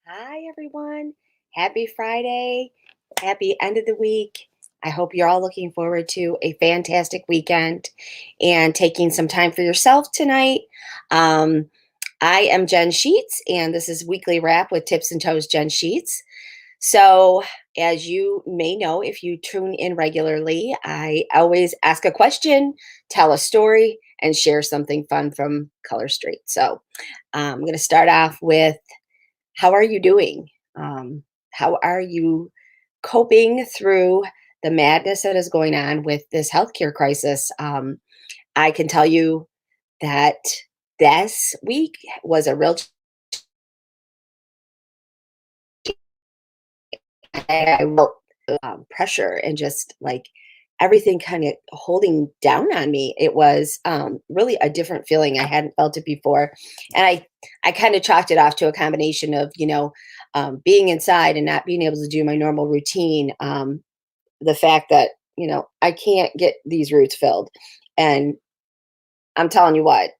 Hi, everyone. Happy Friday. Happy end of the week. I hope you're all looking forward to a fantastic weekend and taking some time for yourself tonight. Um, I am Jen Sheets, and this is Weekly Wrap with Tips and Toes Jen Sheets. So, as you may know, if you tune in regularly, I always ask a question, tell a story, and share something fun from Color Street. So, I'm going to start off with how are you doing? How are you coping through the madness that is going on with this healthcare crisis? I can tell you that this week was a real I felt pressure and just like everything kind of holding down on me. It was really a different feeling. I hadn't felt it before, and I kind of chalked it off to a combination of being inside and not being able to do my normal routine. The fact that I can't get these roots filled, and I'm telling you what,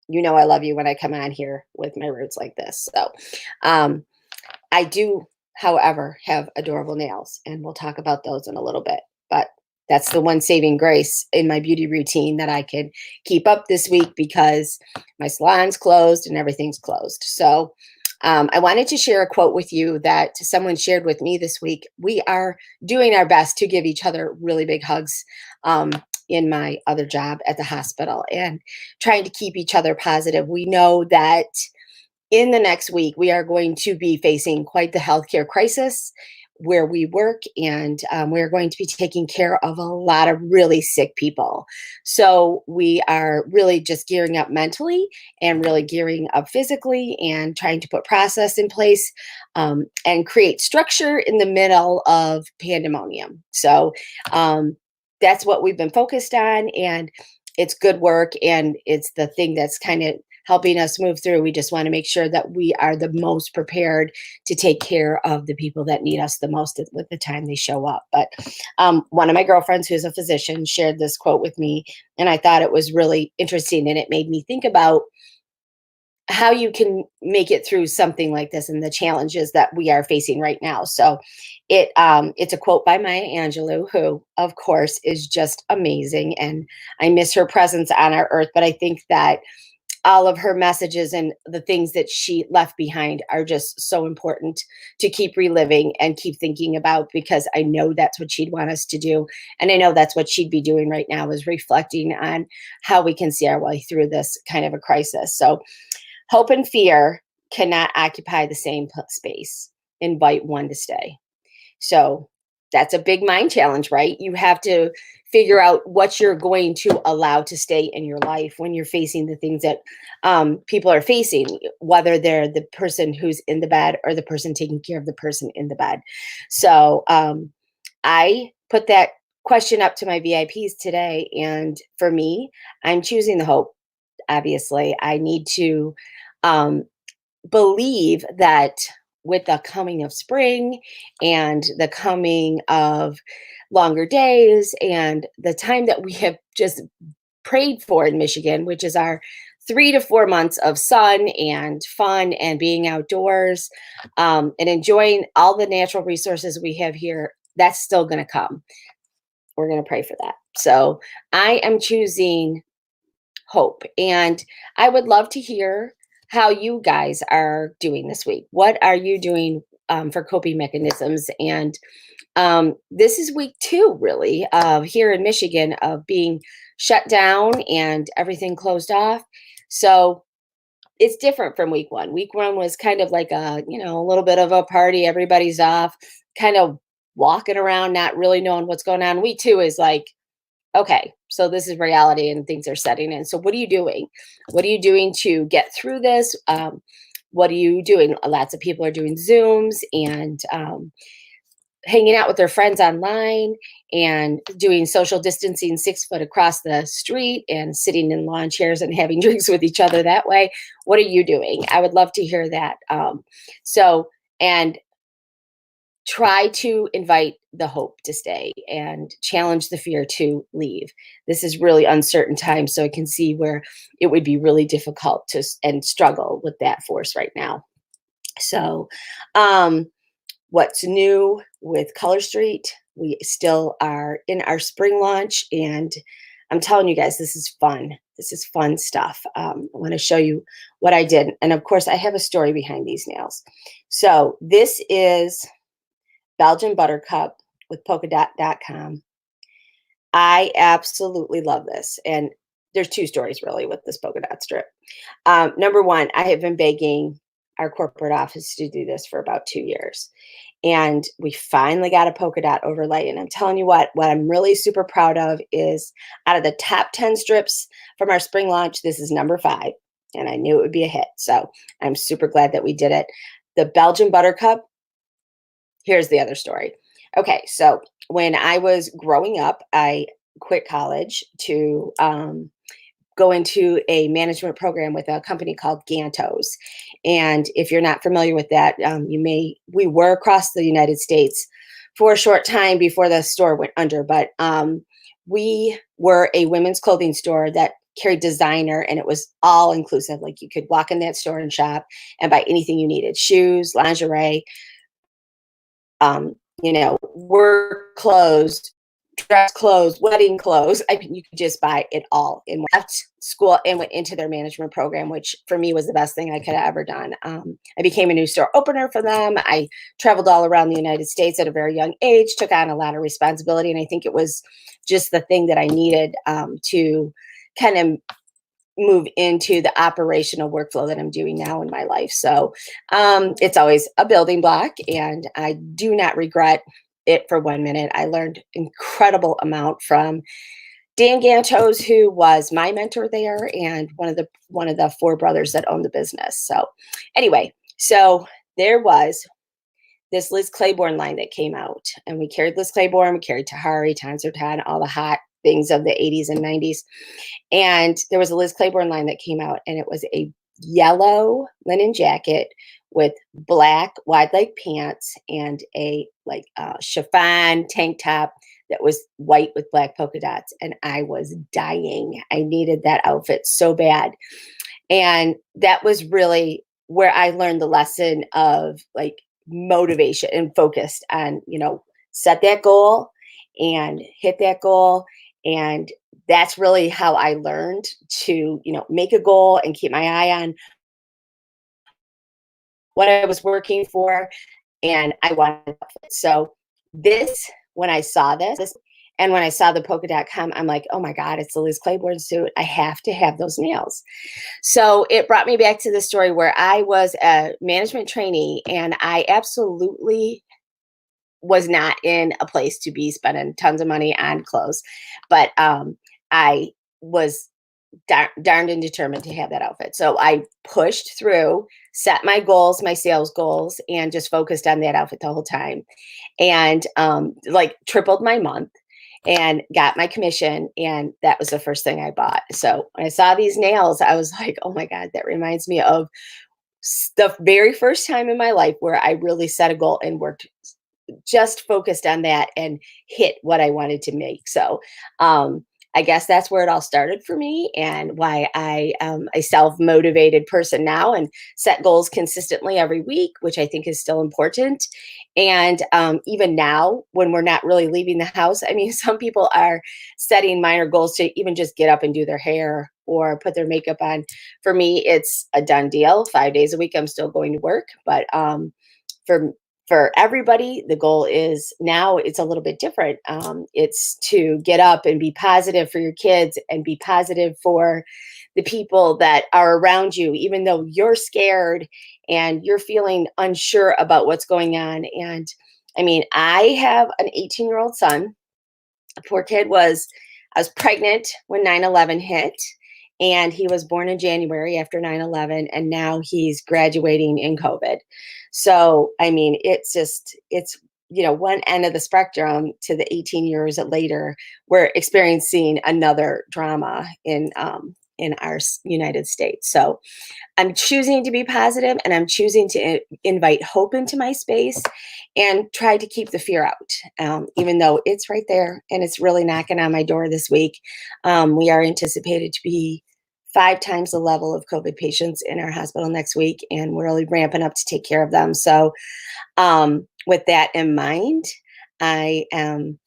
I love you when I come on here with my roots like this. So. Um, I do, however, have adorable nails, and we'll talk about those in a little bit. But that's the one saving grace in my beauty routine that I could keep up this week because my salon's closed and everything's closed. So I wanted to share a quote with you that someone shared with me this week. We are doing our best to give each other really big hugs in my other job at the hospital and trying to keep each other positive. We know that in the next week, we are going to be facing quite the healthcare crisis where we work, and we're going to be taking care of a lot of really sick people. So we are really just gearing up mentally and really gearing up physically and trying to put process in place and create structure in the middle of pandemonium. So that's what we've been focused on, and it's good work, and it's the thing that's kind of helping us move through. We just want to make sure that we are the most prepared to take care of the people that need us the most with the time they show up. But one of my girlfriends, who's a physician, shared this quote with me, and I thought it was really interesting, and it made me think about how you can make it through something like this and the challenges that we are facing right now. So it's a quote by Maya Angelou, who of course is just amazing, and I miss her presence on our earth. But I think that all of her messages and the things that she left behind are just so important to keep reliving and keep thinking about, because I know that's what she'd want us to do. And I know that's what she'd be doing right now, is reflecting on how we can see our way through this kind of a crisis. So hope and fear cannot occupy the same space. Invite one to stay. So that's a big mind challenge, right? You have to figure out what you're going to allow to stay in your life when you're facing the things that people are facing, whether they're the person who's in the bed or the person taking care of the person in the bed. So I put that question up to my VIPs today. And for me, I'm choosing the hope. Obviously, I need to um, believe that with the coming of spring and the coming of longer days and the time that we have just prayed for in Michigan, which is our 3 to 4 months of sun and fun and being outdoors and enjoying all the natural resources we have here, that's still going to come. We're going to pray for that. So I am choosing hope. And I would love to hear how you guys are doing this week. What are you doing for coping mechanisms? And this is week 2, really, of here in Michigan of being shut down and everything closed off. So it's different from week 1. Week 1 was kind of like a little bit of a party. Everybody's off, kind of walking around, not really knowing what's going on. Week 2 is like, okay, so this is reality and things are setting in. So what are you doing? What are you doing to get through this? What are you doing? Lots of people are doing Zooms and hanging out with their friends online and doing social distancing 6 foot across the street and sitting in lawn chairs and having drinks with each other that way. What are you doing? I would love to hear that. And try to invite the hope to stay and challenge the fear to leave. This is really uncertain time, so I can see where it would be really difficult to and struggle with that force right now. So, um, what's new with Color Street? We still are in our spring launch, and I'm telling you guys, this is fun. This is fun stuff. I want to show you what I did. And of course, I have a story behind these nails. So, this is Belgian Buttercup with polkadot.com. I absolutely love this. And there's two stories really with this polka dot strip. Number one, I have been begging our corporate office to do this for about 2 years. And we finally got a polka dot overlay. And I'm telling you what I'm really super proud of is out of the top 10 strips from our spring launch, this is number 5. And I knew it would be a hit. So I'm super glad that we did it. The Belgian Buttercup, here's the other story. Okay, so when I was growing up, I quit college to go into a management program with a company called Gantos. And if you're not familiar with that, we were across the United States for a short time before the store went under, but we were a women's clothing store that carried designer, and it was all inclusive. Like you could walk in that store and shop and buy anything you needed: shoes, lingerie, work clothes, dress clothes, wedding clothes. I mean, you could just buy it all. And left school and went into their management program, which for me was the best thing I could have ever done. I became a new store opener for them. I traveled all around the United States at a very young age, took on a lot of responsibility. And I think it was just the thing that I needed to kind of move into the operational workflow that I'm doing now in my life. So it's always a building block, and I do not regret it for 1 minute. I learned incredible amount from Dan Gantos, who was my mentor there, and one of the 4 brothers that owned the business. So anyway, so there was this Liz Claiborne line that came out, and we carried Liz Claiborne, we carried Tahari, Tansertan, all the hot things of the 80s and 90s. And there was a Liz Claiborne line that came out, and it was a yellow linen jacket with black wide leg pants and a chiffon tank top that was white with black polka dots. And I was dying. I needed that outfit so bad. And that was really where I learned the lesson of like motivation and focused on, set that goal and hit that goal. And that's really how I learned to, make a goal and keep my eye on what I was working for. And I wanted it. So when I saw this, and when I saw the polka.com, I'm like, oh my God, it's the Liz Claiborne suit. I have to have those nails. So it brought me back to the story where I was a management trainee, and I absolutely was not in a place to be spending tons of money on clothes. But I was darned and determined to have that outfit. So I pushed through, set my goals, my sales goals, and just focused on that outfit the whole time. And tripled my month and got my commission. And that was the first thing I bought. So when I saw these nails, I was like, oh my God, that reminds me of the very first time in my life where I really set a goal and worked, just focused on that and hit what I wanted to make. So I guess that's where it all started for me, and why I am a self-motivated person now and set goals consistently every week, which I think is still important. And even now, when we're not really leaving the house, I mean, some people are setting minor goals to even just get up and do their hair or put their makeup on. For me, it's a done deal. 5 days a week, I'm still going to work. But for everybody, the goal is now it's a little bit different. It's to get up and be positive for your kids and be positive for the people that are around you, even though you're scared and you're feeling unsure about what's going on. And I mean, I have an 18-year-old son. Poor kid I was pregnant when 9/11 hit, and he was born in January after 9/11, and now he's graduating in COVID. So, I mean, it's one end of the spectrum to the 18 years later, we're experiencing another drama in our United States. So I'm choosing to be positive, and I'm choosing to invite hope into my space and try to keep the fear out, even though it's right there and it's really knocking on my door this week. We are anticipated to be 5 times the level of COVID patients in our hospital next week, and we're really ramping up to take care of them. So, with that in mind, I am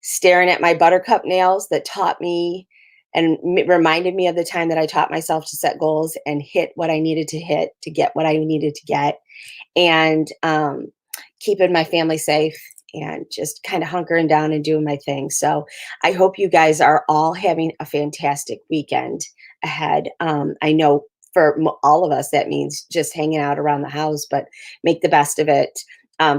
staring at my buttercup nails that taught me and reminded me of the time that I taught myself to set goals and hit what I needed to hit to get what I needed to get, and keeping my family safe and just kind of hunkering down and doing my thing. So I hope you guys are all having a fantastic weekend ahead. I know for all of us, that means just hanging out around the house, but make the best of it.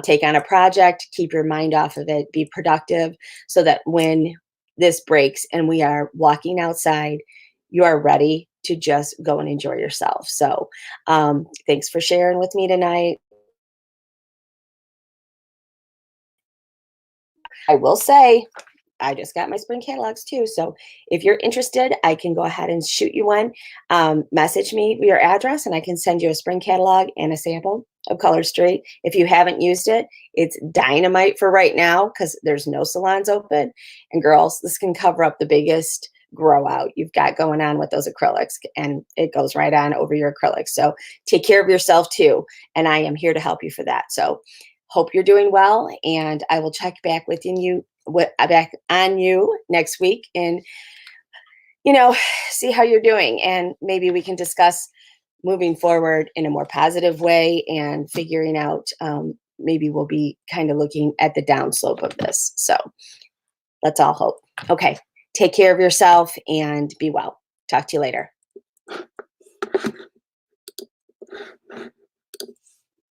Take on a project, keep your mind off of it, be productive so that when this breaks and we are walking outside, you are ready to just go and enjoy yourself. So, thanks for sharing with me tonight. I will say, I just got my spring catalogs too. So if you're interested, I can go ahead and shoot you one. Message me your address and I can send you a spring catalog and a sample of Color Street. If you haven't used it, it's dynamite for right now because there's no salons open. And girls, this can cover up the biggest grow out you've got going on with those acrylics, and it goes right on over your acrylics. So take care of yourself too. And I am here to help you for that. So hope you're doing well, and I will check back with you back on you next week and see how you're doing, and maybe we can discuss moving forward in a more positive way and figuring out maybe we'll be kind of looking at the downslope of this. So let's all hope. Okay, take care of yourself and be well. Talk to you later.